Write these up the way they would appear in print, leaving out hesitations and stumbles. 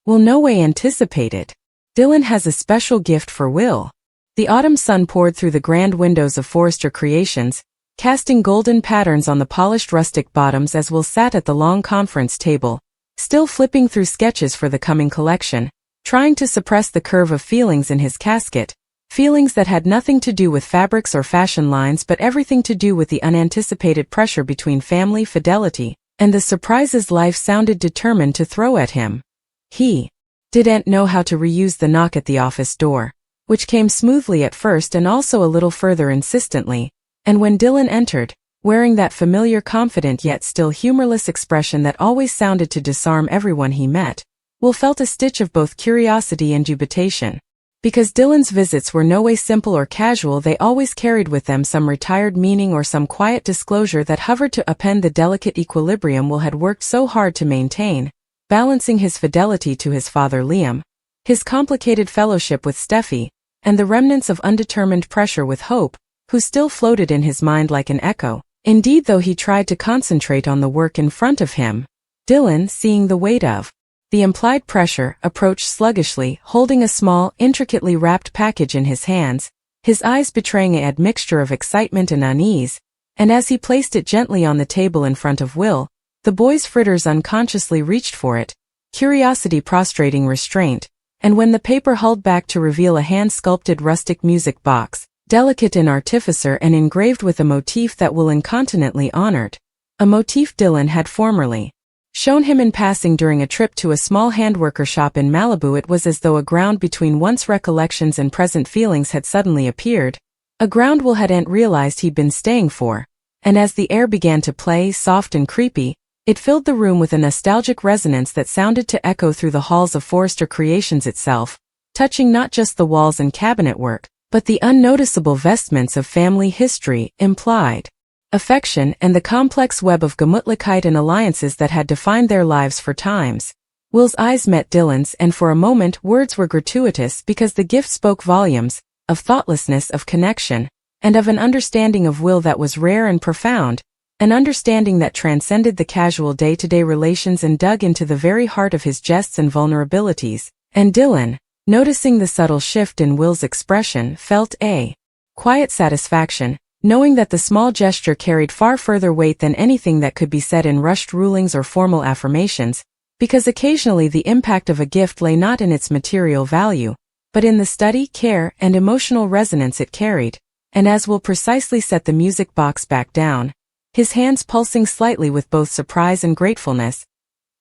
will no way anticipate it. Dylan has a special gift for Will. The autumn sun poured through the grand windows of Forrester Creations, casting golden patterns on the polished rustic bottoms as Will sat at the long conference table, still flipping through sketches for the coming collection, trying to suppress the curve of feelings in his casket, feelings that had nothing to do with fabrics or fashion lines but everything to do with the unanticipated pressure between family fidelity and the surprises life sounded determined to throw at him. He didn't know how to reuse the knock at the office door, which came smoothly at first and also a little further insistently, and when Dylan entered, wearing that familiar confident yet still humorless expression that always sounded to disarm everyone he met, Will felt a stitch of both curiosity and dubitation. Because Dylan's visits were no way simple or casual, they always carried with them some retired meaning or some quiet disclosure that hovered to upend the delicate equilibrium Will had worked so hard to maintain, balancing his fidelity to his father Liam, his complicated fellowship with Steffi, and the remnants of undetermined pressure with Hope, who still floated in his mind like an echo. Indeed, though he tried to concentrate on the work in front of him, Dylan, seeing the weight of the implied pressure, approached sluggishly, holding a small, intricately wrapped package in his hands, his eyes betraying an admixture of excitement and unease, and as he placed it gently on the table in front of Will, the boy's fritters unconsciously reached for it, curiosity prostrating restraint, and when the paper hulled back to reveal a hand-sculpted rustic music box, delicate in artificer and engraved with a motif that Will incontinently honored, a motif Dylan had formerly shown him in passing during a trip to a small handworker shop in Malibu. It was as though a ground between once recollections and present feelings had suddenly appeared, a ground Will hadn't realized he'd been staying for, and as the air began to play, soft and creepy, it filled the room with a nostalgic resonance that sounded to echo through the halls of Forrester Creations itself, touching not just the walls and cabinetwork, but the unnoticeable vestments of family history, implied affection, and the complex web of Gemütlichkeit and alliances that had defined their lives for times. Will's eyes met Dylan's, and for a moment words were gratuitous because the gift spoke volumes, of thoughtlessness, of connection, and of an understanding of Will that was rare and profound, an understanding that transcended the casual day-to-day relations and dug into the very heart of his jests and vulnerabilities, and Dylan, noticing the subtle shift in Will's expression, felt a quiet satisfaction, knowing that the small gesture carried far further weight than anything that could be said in rushed rulings or formal affirmations, because occasionally the impact of a gift lay not in its material value, but in the study, care, and emotional resonance it carried, and as Will precisely set the music box back down, his hands pulsing slightly with both surprise and gratefulness,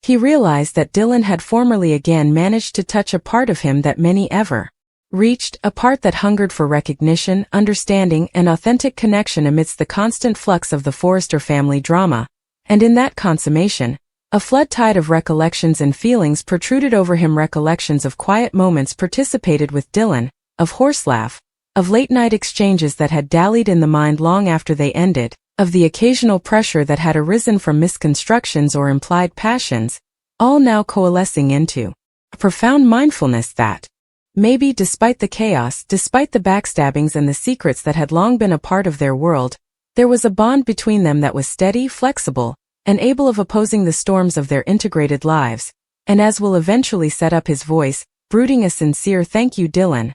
he realized that Dylan had formerly again managed to touch a part of him that many ever reached, a part that hungered for recognition, understanding, and authentic connection amidst the constant flux of the Forrester family drama, and in that consummation, a flood tide of recollections and feelings protruded over him, recollections of quiet moments participated with Dylan, of horselaugh, of late-night exchanges that had dallied in the mind long after they ended, of the occasional pressure that had arisen from misconstructions or implied passions, all now coalescing into a profound mindfulness that, maybe despite the chaos, despite the backstabbings and the secrets that had long been a part of their world, there was a bond between them that was steady, flexible, and able of opposing the storms of their integrated lives, and as Will eventually set up his voice, brooding a sincere "Thank you, Dylan,"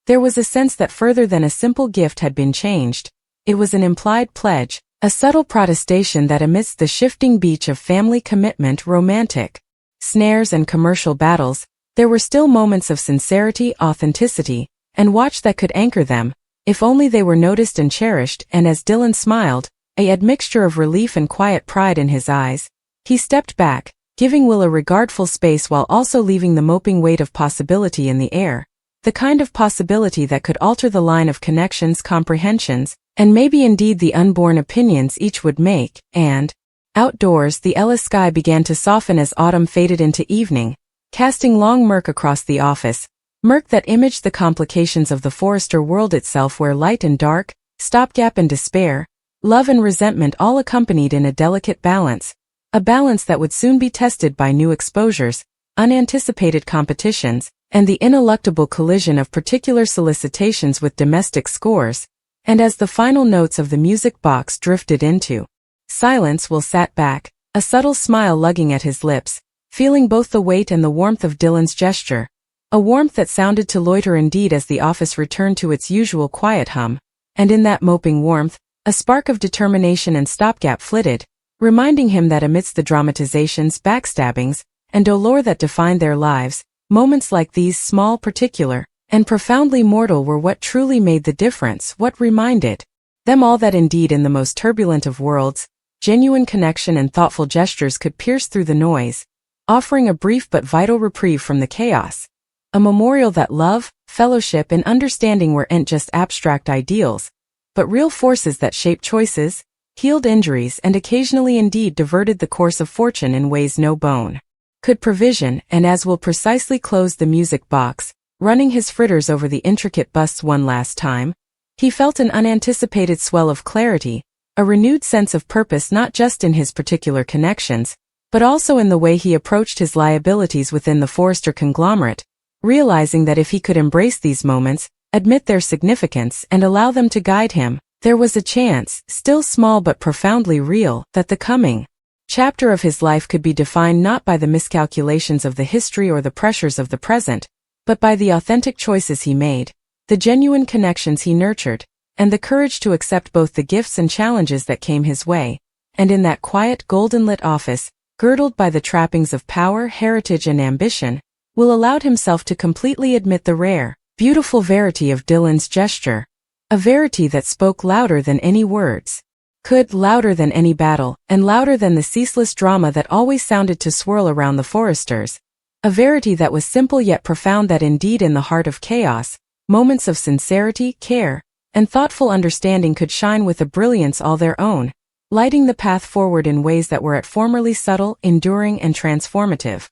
there was a sense that further than a simple gift had been changed. It was an implied pledge, a subtle protestation that amidst the shifting beach of family commitment, romantic snares and commercial battles, there were still moments of sincerity, authenticity, and watch that could anchor them, if only they were noticed and cherished. And as Dylan smiled, a admixture of relief and quiet pride in his eyes, he stepped back, giving Will a regardful space while also leaving the moping weight of possibility in the air, the kind of possibility that could alter the line of connections, comprehensions, and maybe indeed the unborn opinions each would make. And outdoors, the Ella sky began to soften as autumn faded into evening, casting long murk across the office, murk that imaged the complications of the Forrester world itself, where light and dark, stopgap and despair, love and resentment all accompanied in a delicate balance, a balance that would soon be tested by new exposures, unanticipated competitions, and the ineluctable collision of particular solicitations with domestic scores. And as the final notes of the music box drifted into silence, Will sat back, a subtle smile lugging at his lips, feeling both the weight and the warmth of Dylan's gesture. A warmth that sounded to loiter indeed as the office returned to its usual quiet hum, and in that moping warmth, a spark of determination and stopgap flitted, reminding him that amidst the dramatizations, backstabbings, and dolor that defined their lives, moments like these, small, particular, and profoundly mortal, were what truly made the difference, what reminded them all that indeed in the most turbulent of worlds, genuine connection and thoughtful gestures could pierce through the noise, offering a brief but vital reprieve from the chaos. A memorial that love, fellowship, and understanding weren't just abstract ideals, but real forces that shaped choices, healed injuries, and occasionally indeed diverted the course of fortune in ways no bone could provision. And as Will precisely closed the music box, running his fritters over the intricate busts one last time, he felt an unanticipated swell of clarity, a renewed sense of purpose not just in his particular connections, but also in the way he approached his liabilities within the Forrester conglomerate, realizing that if he could embrace these moments, admit their significance, and allow them to guide him, there was a chance, still small but profoundly real, that the coming chapter of his life could be defined not by the miscalculations of the history or the pressures of the present, but by the authentic choices he made, the genuine connections he nurtured, and the courage to accept both the gifts and challenges that came his way. And in that quiet, golden-lit office, girdled by the trappings of power, heritage, and ambition, Will allowed himself to completely admit the rare, beautiful verity of Dylan's gesture. A verity that spoke louder than any words could, louder than any battle, and louder than the ceaseless drama that always sounded to swirl around the Forresters. A verity that was simple yet profound, that indeed in the heart of chaos, moments of sincerity, care, and thoughtful understanding could shine with a brilliance all their own, lighting the path forward in ways that were at formerly subtle, enduring, and transformative.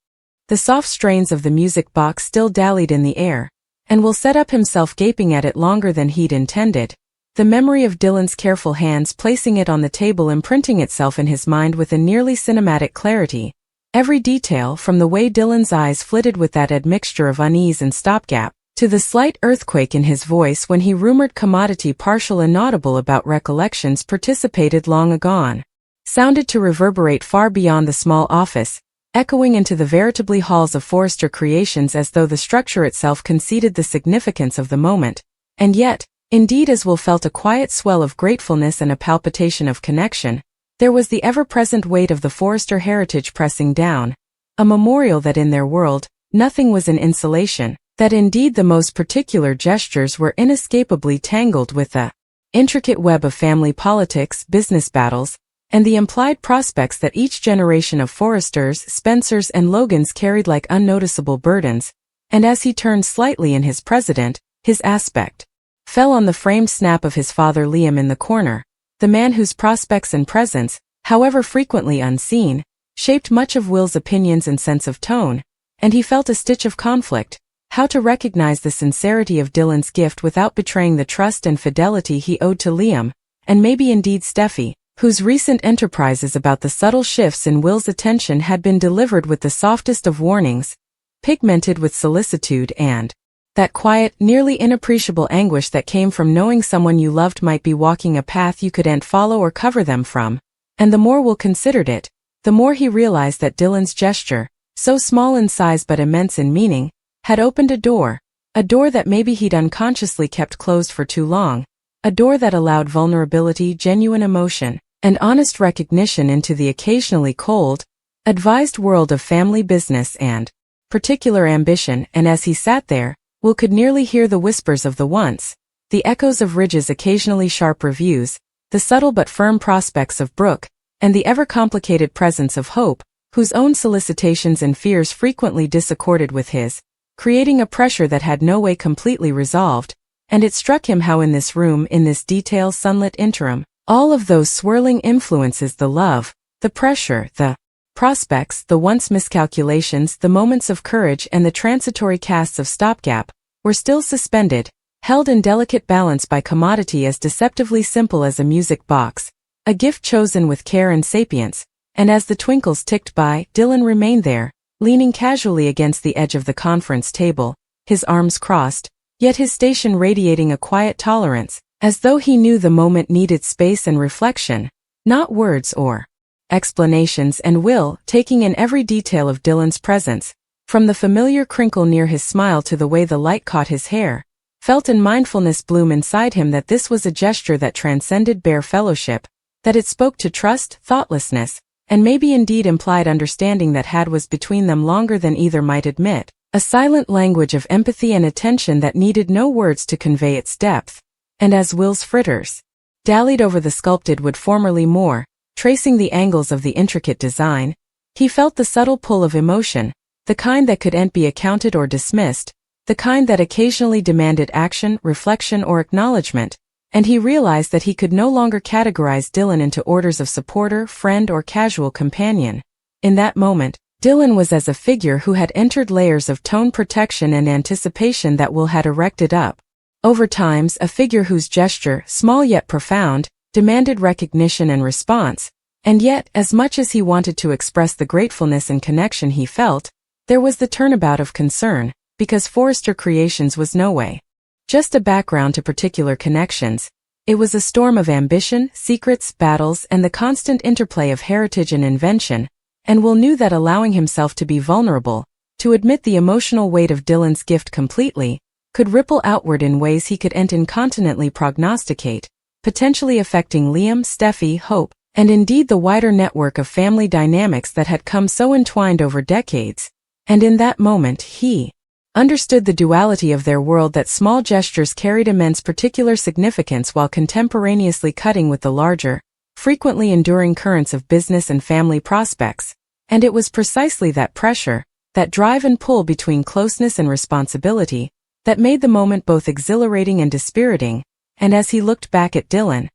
The soft strains of the music box still dallied in the air, and Will set up himself gaping at it longer than he'd intended, the memory of Dylan's careful hands placing it on the table imprinting itself in his mind with a nearly cinematic clarity. Every detail, from the way Dylan's eyes flitted with that admixture of unease and stopgap, to the slight earthquake in his voice when he rumored commodity partial inaudible about recollections participated long agone, sounded to reverberate far beyond the small office, echoing into the veritably halls of Forrester Creations as though the structure itself conceded the significance of the moment. And yet, indeed, as Will felt a quiet swell of gratefulness and a palpitation of connection, there was the ever-present weight of the Forrester heritage pressing down, a memorial that in their world, nothing was in insulation, that indeed the most particular gestures were inescapably tangled with the intricate web of family politics, business battles, and the implied prospects that each generation of Forresters, Spencers, and Logans carried like unnoticeable burdens. And as he turned slightly in his president, his aspect fell on the framed snap of his father Liam in the corner, the man whose prospects and presence, however frequently unseen, shaped much of Will's opinions and sense of tone, and he felt a stitch of conflict, how to recognize the sincerity of Dylan's gift without betraying the trust and fidelity he owed to Liam, and maybe indeed Steffi, whose recent enterprises about the subtle shifts in Will's attention had been delivered with the softest of warnings, pigmented with solicitude and that quiet, nearly inappreciable anguish that came from knowing someone you loved might be walking a path you couldn't follow or cover them from. And the more Will considered it, the more he realized that Dylan's gesture, so small in size but immense in meaning, had opened a door that maybe he'd unconsciously kept closed for too long, a door that allowed vulnerability, genuine emotion, and honest recognition into the occasionally cold, advised world of family business and particular ambition. And as he sat there, Will could nearly hear the whispers of the once, the echoes of Ridge's occasionally sharp reviews, the subtle but firm prospects of Brooke, and the ever-complicated presence of Hope, whose own solicitations and fears frequently disaccorded with his, creating a pressure that had no way completely resolved. And it struck him how in this room, in this detail sunlit interim, all of those swirling influences, the love, the pressure, the prospects, the once miscalculations, the moments of courage, and the transitory casts of stopgap, were still suspended, held in delicate balance by commodity as deceptively simple as a music box, a gift chosen with care and sapience. And as the twinkles ticked by, Dylan remained there, leaning casually against the edge of the conference table, his arms crossed, yet his station radiating a quiet tolerance, as though he knew the moment needed space and reflection, not words or explanations, and Will, taking in every detail of Dylan's presence, from the familiar crinkle near his smile to the way the light caught his hair, felt in mindfulness bloom inside him that this was a gesture that transcended bare fellowship, that it spoke to trust, thoughtlessness, and maybe indeed implied understanding that was between them longer than either might admit, a silent language of empathy and attention that needed no words to convey its depth. And as Will's fritters dallied over the sculpted wood formerly more, tracing the angles of the intricate design, he felt the subtle pull of emotion, the kind that couldn't be accounted or dismissed, the kind that occasionally demanded action, reflection, or acknowledgement, and he realized that he could no longer categorize Dylan into orders of supporter, friend, or casual companion. In that moment, Dylan was as a figure who had entered layers of tone, protection, and anticipation that Will had erected up. Over times, a figure whose gesture, small yet profound, demanded recognition and response, and yet, as much as he wanted to express the gratefulness and connection he felt, there was the turnabout of concern, because Forrester Creations was no way just a background to particular connections. It was a storm of ambition, secrets, battles, and the constant interplay of heritage and invention, and Will knew that allowing himself to be vulnerable, to admit the emotional weight of Dylan's gift completely, could ripple outward in ways he couldn't incontinently prognosticate, potentially affecting Liam, Steffi, Hope, and indeed the wider network of family dynamics that had come so entwined over decades. And in that moment he understood the duality of their world, that small gestures carried immense particular significance while contemporaneously cutting with the larger, frequently enduring currents of business and family prospects. And it was precisely that pressure, that drive and pull between closeness and responsibility, that made the moment both exhilarating and dispiriting. And as he looked back at Dylan,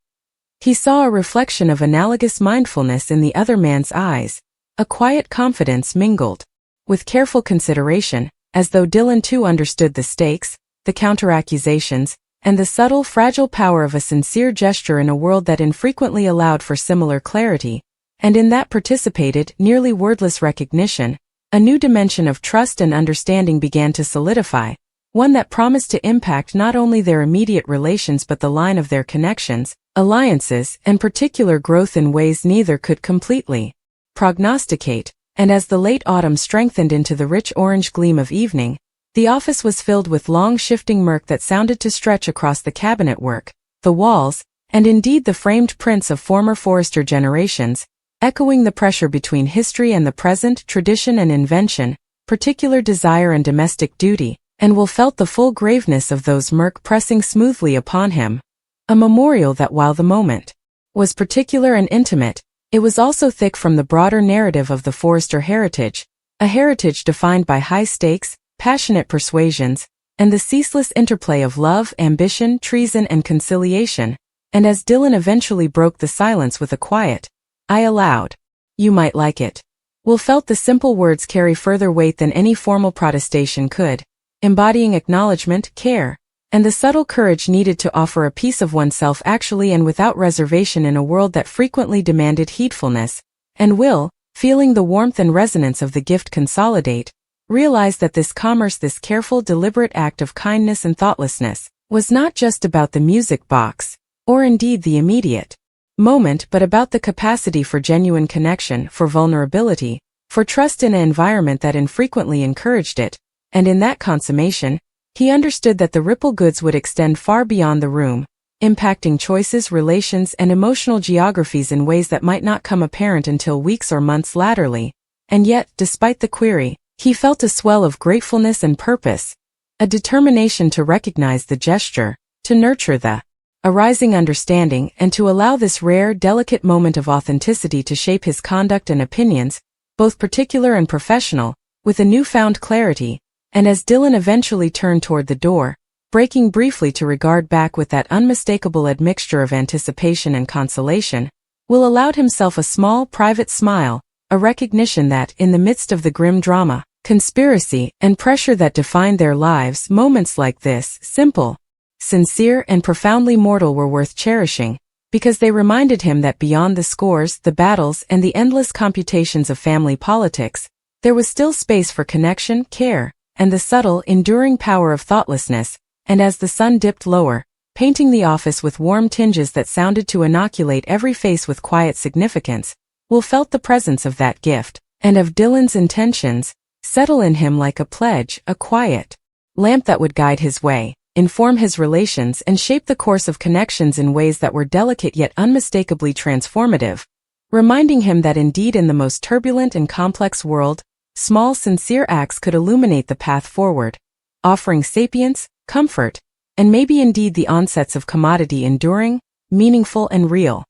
he saw a reflection of analogous mindfulness in the other man's eyes, a quiet confidence mingled with careful consideration, as though Dylan too understood the stakes, the counter-accusations, and the subtle, fragile power of a sincere gesture in a world that infrequently allowed for similar clarity, and in that participated, nearly wordless recognition, a new dimension of trust and understanding began to solidify, one that promised to impact not only their immediate relations but the line of their connections, alliances, and particular growth in ways neither could completely prognosticate. And as the late autumn strengthened into the rich orange gleam of evening, the office was filled with long shifting murk that sounded to stretch across the cabinetwork, the walls, and indeed the framed prints of former Forrester generations, echoing the pressure between history and the present, tradition and invention, particular desire and domestic duty, and Will felt the full graveness of those murk pressing smoothly upon him. A memorial that, while the moment was particular and intimate, it was also thick from the broader narrative of the Forrester heritage, a heritage defined by high stakes, passionate persuasions, and the ceaseless interplay of love, ambition, treason, and conciliation. And as Dylan eventually broke the silence with a quiet, "I allowed, you might like it," Will felt the simple words carry further weight than any formal protestation could, embodying acknowledgement, care, and the subtle courage needed to offer a piece of oneself actually and without reservation in a world that frequently demanded heedfulness. And Will, feeling the warmth and resonance of the gift consolidate, realized that this careful, deliberate act of kindness and thoughtlessness was not just about the music box, or indeed the immediate moment, but about the capacity for genuine connection, for vulnerability, for trust in an environment that infrequently encouraged it. And in that consummation, he understood that the ripple goods would extend far beyond the room, impacting choices, relations, and emotional geographies in ways that might not come apparent until weeks or months laterally. And yet, despite the query, he felt a swell of gratefulness and purpose, a determination to recognize the gesture, to nurture the arising understanding, and to allow this rare, delicate moment of authenticity to shape his conduct and opinions, both particular and professional, with a newfound clarity. And as Dylan eventually turned toward the door, breaking briefly to regard back with that unmistakable admixture of anticipation and consolation, Will allowed himself a small, private smile, a recognition that, in the midst of the grim drama, conspiracy, and pressure that defined their lives, moments like this, simple, sincere, and profoundly mortal, were worth cherishing, because they reminded him that beyond the scores, the battles, and the endless computations of family politics, there was still space for connection, care, and the subtle, enduring power of thoughtlessness. And as the sun dipped lower, painting the office with warm tinges that sounded to inoculate every face with quiet significance, Will felt the presence of that gift, and of Dylan's intentions, settle in him like a pledge, a quiet lamp that would guide his way, inform his relations and shape the course of connections in ways that were delicate yet unmistakably transformative, reminding him that indeed in the most turbulent and complex world, small sincere acts could illuminate the path forward, offering sapience, comfort, and maybe indeed the onsets of commodity enduring, meaningful and real.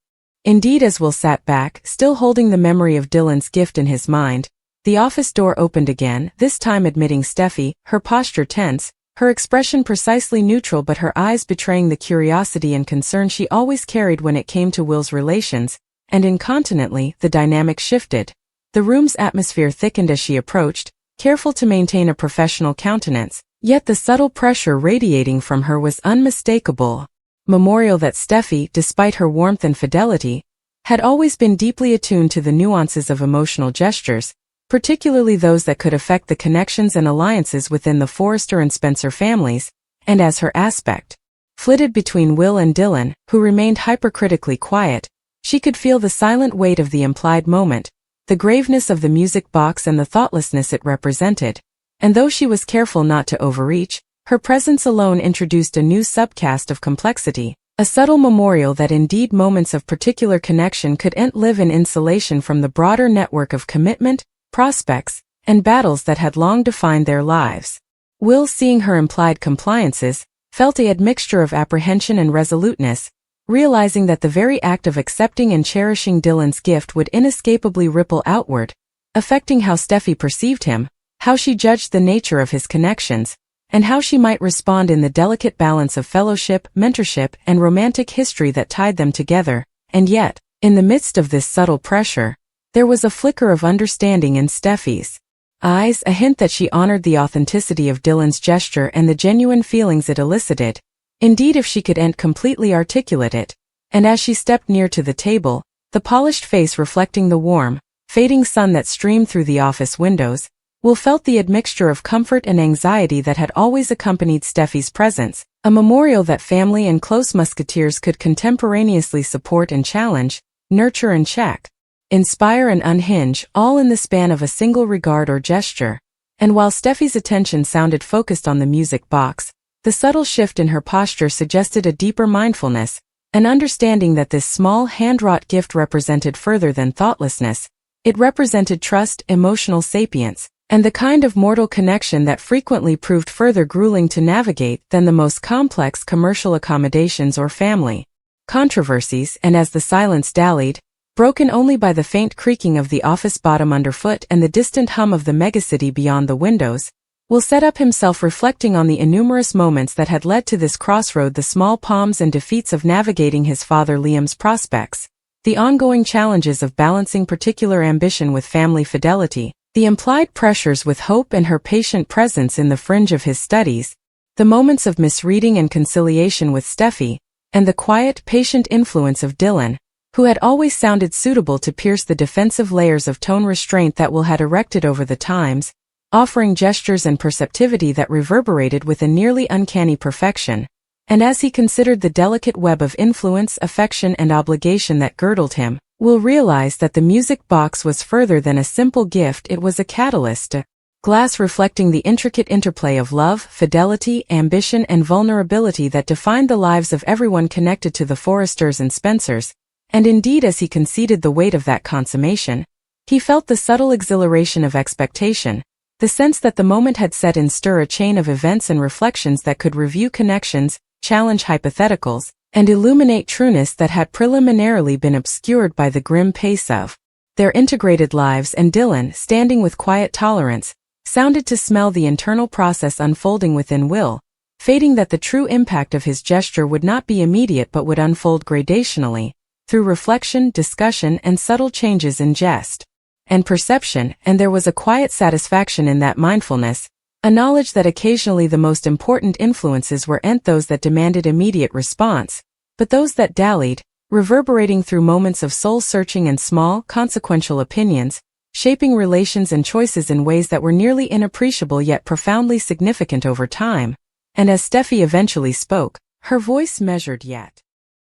Indeed, as Will sat back, still holding the memory of Dylan's gift in his mind, the office door opened again, this time admitting Steffi, her posture tense, her expression precisely neutral but her eyes betraying the curiosity and concern she always carried when it came to Will's relations, and incontinently, the dynamic shifted. The room's atmosphere thickened as she approached, careful to maintain a professional countenance, yet the subtle pressure radiating from her was unmistakable. Memorial that Steffi, despite her warmth and fidelity, had always been deeply attuned to the nuances of emotional gestures, particularly those that could affect the connections and alliances within the Forrester and Spencer families, and as her aspect flitted between Will and Dylan, who remained hypercritically quiet, she could feel the silent weight of the implied moment, the graveness of the music box and the thoughtlessness it represented, and though she was careful not to overreach, her presence alone introduced a new subcast of complexity, a subtle memorial that indeed moments of particular connection couldn't live in insulation from the broader network of commitment, prospects, and battles that had long defined their lives. Will, seeing her implied compliances, felt a admixture of apprehension and resoluteness, realizing that the very act of accepting and cherishing Dylan's gift would inescapably ripple outward, affecting how Steffi perceived him, how she judged the nature of his connections, and how she might respond in the delicate balance of fellowship, mentorship, and romantic history that tied them together. And yet, in the midst of this subtle pressure, there was a flicker of understanding in Steffi's eyes, a hint that she honored the authenticity of Dylan's gesture and the genuine feelings it elicited, indeed if she couldn't completely articulate it. And as she stepped near to the table, the polished face reflecting the warm, fading sun that streamed through the office windows, Will felt the admixture of comfort and anxiety that had always accompanied Steffi's presence, a memorial that family and close musketeers could contemporaneously support and challenge, nurture and check, inspire and unhinge, all in the span of a single regard or gesture. And while Steffi's attention sounded focused on the music box, the subtle shift in her posture suggested a deeper mindfulness, an understanding that this small hand-wrought gift represented further than thoughtlessness. It represented trust, emotional sapience, and the kind of mortal connection that frequently proved further grueling to navigate than the most complex commercial accommodations or family controversies. And as the silence dallied, broken only by the faint creaking of the office bottom underfoot and the distant hum of the megacity beyond the windows, Will set up himself reflecting on the innumerous moments that had led to this crossroad, the small palms and defeats of navigating his father Liam's prospects, the ongoing challenges of balancing particular ambition with family fidelity, the implied pressures with hope and her patient presence in the fringe of his studies, the moments of misreading and conciliation with Steffi, and the quiet, patient influence of Dylan, who had always sounded suitable to pierce the defensive layers of tone restraint that Will had erected over the times, offering gestures and perceptivity that reverberated with a nearly uncanny perfection. And as he considered the delicate web of influence, affection and obligation that girdled him, Will realized that the music box was further than a simple gift. It was a catalyst, a glass reflecting the intricate interplay of love, fidelity, ambition and vulnerability that defined the lives of everyone connected to the Forresters and Spencers. And indeed, as he conceded the weight of that consummation, he felt the subtle exhilaration of expectation, the sense that the moment had set in stir a chain of events and reflections that could review connections, challenge hypotheticals, and illuminate trueness that had preliminarily been obscured by the grim pace of their integrated lives. And Dylan, standing with quiet tolerance, sounded to smell the internal process unfolding within Will, fating that the true impact of his gesture would not be immediate but would unfold gradationally, through reflection, discussion, and subtle changes in jest and perception. And there was a quiet satisfaction in that mindfulness, a knowledge that occasionally the most important influences weren't those that demanded immediate response, but those that dallied, reverberating through moments of soul-searching and small, consequential opinions, shaping relations and choices in ways that were nearly inappreciable yet profoundly significant over time. And as Steffi eventually spoke, her voice measured yet